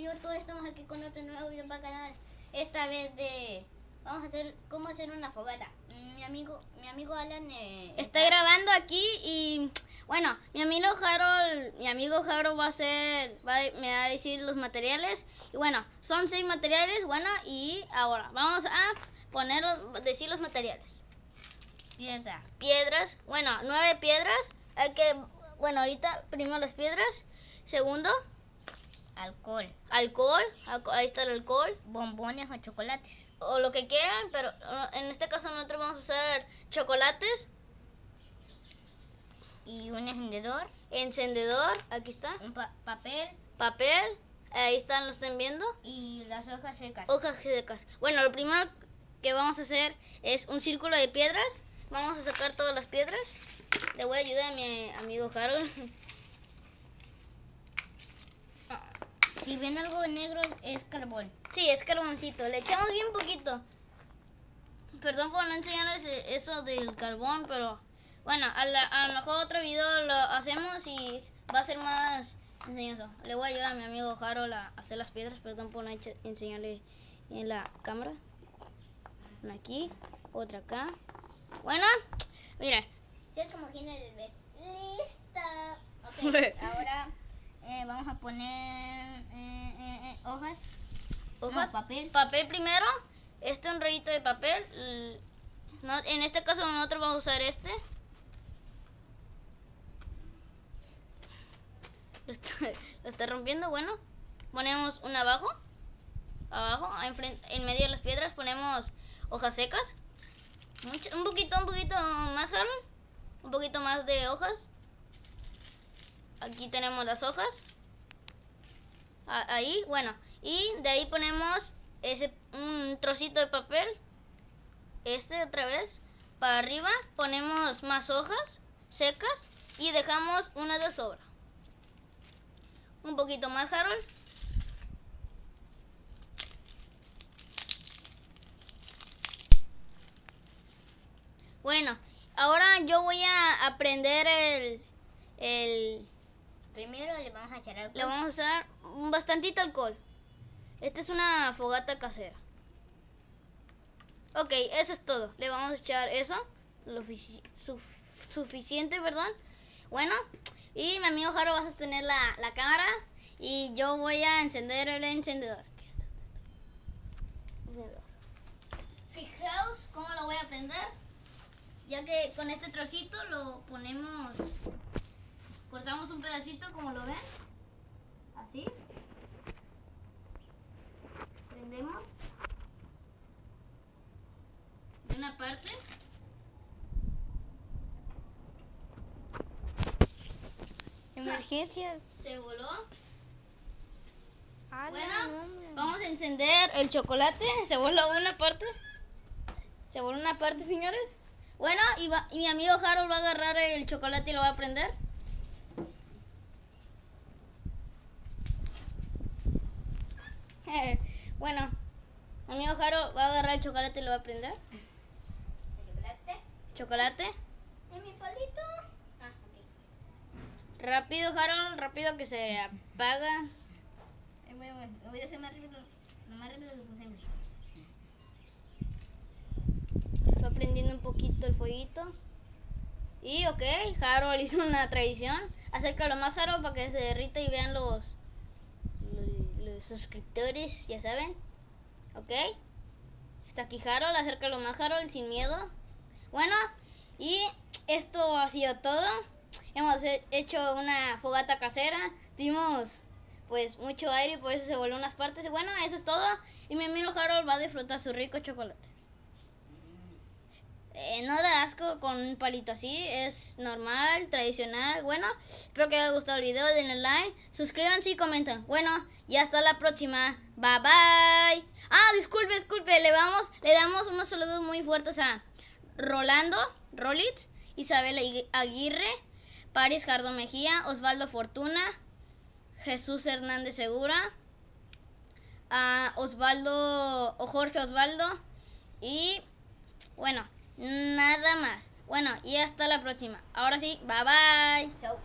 amigos, todos estamos aquí con otro nuevo video para el canal. Esta vez vamos a hacer cómo hacer una fogata. Mi amigo Alan está grabando aquí y bueno, mi amigo Harold me va a decir los materiales. Y bueno, son 6 materiales, bueno, y ahora vamos a decir los materiales. Piedras, bueno, 9 piedras. Bueno, ahorita primero las piedras. Segundo, alcohol, ahí está el alcohol. bombones o chocolates. O lo que quieran, pero en este caso nosotros vamos a usar chocolates. Y un encendedor. Aquí está. Un papel. Ahí están, lo están viendo. Y las hojas secas. Bueno, lo primero que vamos a hacer es un círculo de piedras. Vamos a sacar todas las piedras. Le voy a ayudar a mi amigo Harold. Si ven algo negro es carbón. Sí, es carboncito. Le echamos bien poquito. Perdón por no enseñarles eso del carbón, pero bueno, a lo mejor otro video lo hacemos y va a ser más enseñoso. Le voy a ayudar a mi amigo Harold a hacer las piedras. Perdón por no enseñarle en la cámara. Una aquí, otra acá. Bueno, miren. Soy como Gina del Bes. ¡Lista! Ok, ahora vamos a poner hojas. No, papel. Papel primero. Un rollito de papel. No, en este caso nosotros vamos a usar este. Lo está rompiendo. Bueno, ponemos uno abajo, en medio de las piedras ponemos hojas secas. Un poquito más, Harold. Un poquito más de hojas. Aquí tenemos las hojas. Ahí, bueno. Y de ahí ponemos un trocito de papel. Otra vez. Para arriba ponemos más hojas secas. Y dejamos una de sobra. Un poquito más, Harold. Bueno, ahora yo voy a prender Primero le vamos a echar alcohol. Le vamos a usar bastantito alcohol. Esta es una fogata casera. Ok, eso es todo. Le vamos a echar eso. Suficiente, ¿verdad? Bueno, y mi amigo Jaro va a sostener la cámara. Y yo voy a encender el encendedor. Fijaos cómo lo voy a prender. Ya que con este trocito lo ponemos, cortamos un pedacito como lo ven, así, prendemos de una parte, Emergencia. Se voló. Bueno, vamos a encender el chocolate. Se voló una parte, señores. Bueno, y mi amigo Harold va a agarrar el chocolate y lo va a prender. Bueno, mi amigo Harold va a agarrar el chocolate y lo va a prender. Chocolate. ¿En mi palito? Rápido, Harold, rápido que se apaga. Voy a hacer más rápido posible. Va prendiendo un poquito el fueguito. Y ok, Harold hizo una tradición. Acércalo más, Harold, para que se derrita y vean los suscriptores, ya saben. Ok. Está aquí Harold, acércalo más, Harold, sin miedo. Bueno, y esto ha sido todo. Hemos hecho una fogata casera. Tuvimos pues mucho aire y por eso se voló unas partes. Y bueno, eso es todo. Y mi amigo Harold va a disfrutar su rico chocolate. No da asco con un palito así, es normal, tradicional. Bueno, espero que les haya gustado el video, denle like, suscríbanse y comenten. Bueno, y hasta la próxima. Bye bye. Disculpe, le damos unos saludos muy fuertes a Rolitz, Isabel Aguirre, Paris Jardo Mejía, Osvaldo Fortuna, Jesús Hernández Segura, a Jorge Osvaldo y bueno, nada más. Bueno, y hasta la próxima. Ahora sí, bye bye. Chau.